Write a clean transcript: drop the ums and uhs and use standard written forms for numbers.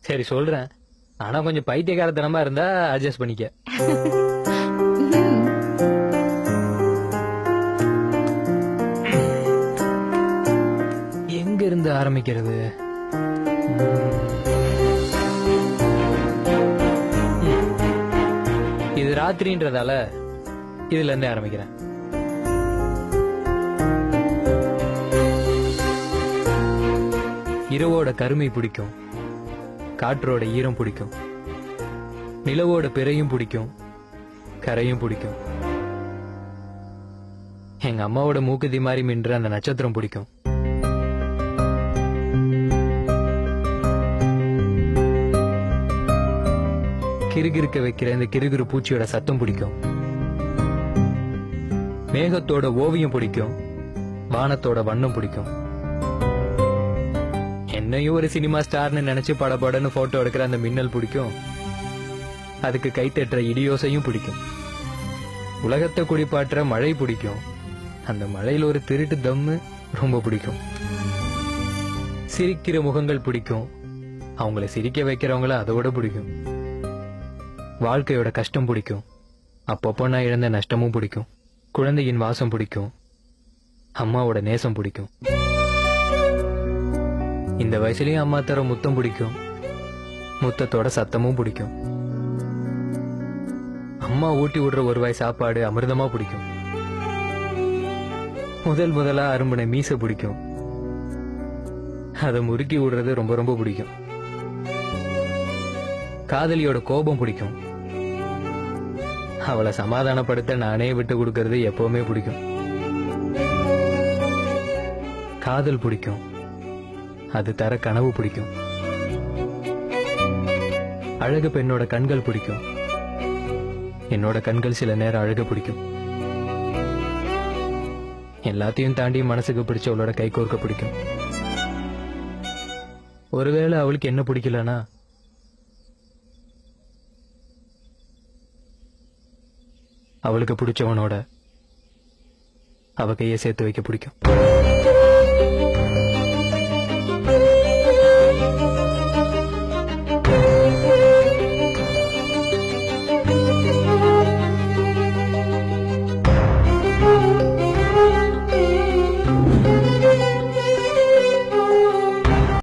சரி சொல்றேன். ஆனா கொஞ்சம் பைத்தியக்காரத்தனமா இருந்தா அட்ஜஸ்ட் பண்ணிக்க. எங்க இருந்து ஆரம்பிக்கிறது? இது ராத்திரின்றதால இதுல இருந்து ஆரம்பிக்கிறேன். இரவோட கருமை பிடிக்கும், காற்றோட ஈரம் பிடிக்கும், நிலவோட பிறையும் பிடிக்கும், கரையும் பிடிக்கும். எங்க அம்மாவோட மூக்குத்தி மாதிரி மின்ற அந்த நட்சத்திரம் பிடிக்கும். கிறுகிறுக்க வைக்கிற இந்த கிறுகிறு பூச்சியோட சத்தம் பிடிக்கும். மேகத்தோட ஓவியம் பிடிக்கும், வானத்தோட வண்ணம் பிடிக்கும். என்னையும் ஒரு சினிமா ஸ்டார்னு நினைச்சு படபடன்னு போட்டோ எடுக்கிற அந்த மின்னல் பிடிக்கும். அதுக்கு கை தட்டுற இடியோசையும் பிடிக்கும். உலகத்தை குடிப்பாற்ற மழை பிடிக்கும். அந்த மழையில் ஒரு திருட்டு தம்மு ரொம்ப பிடிக்கும். சிரிக்கிற முகங்கள் பிடிக்கும். அவங்கள சிரிக்க வைக்கிறவங்கள அதோட பிடிக்கும். வாழ்க்கையோட கஷ்டம் பிடிக்கும். அப்பப்போ நான் இழந்த நஷ்டமும் பிடிக்கும். குழந்தையின் வாசம் பிடிக்கும். அம்மாவோட நேசம் பிடிக்கும். இந்த வயசுலயும் அம்மா தர முத்தம் பிடிக்கும். முத்தத்தோட சத்தமும் பிடிக்கும். அம்மா ஊட்டி விடுற ஒரு வாய் சாப்பாடு அமிர்தமா பிடிக்கும். முதலா அரும்பின மீச பிடிக்கும். அதை முறுக்கி விடுறது ரொம்ப ரொம்ப பிடிக்கும். காதலியோட கோபம் பிடிக்கும். அவளை சமாதானப்படுத்த நானே விட்டு கொடுக்கறது எப்பவுமே பிடிக்கும். காதல் பிடிக்கும். அது தர கனவு பிடிக்கும். அழகு பெண்ணோட கண்கள் பிடிக்கும். என்னோட கண்கள் சில நேரம் அழகு பிடிக்கும். எல்லாத்தையும் தாண்டி மனசுக்கு பிடிச்சவளோட கை கோர்க்க பிடிக்கும். ஒருவேளை அவளுக்கு என்ன பிடிக்கலனா அவளுக்கு பிடிச்சவனோட அவ கையை சேர்த்து வைக்க பிடிக்கும்.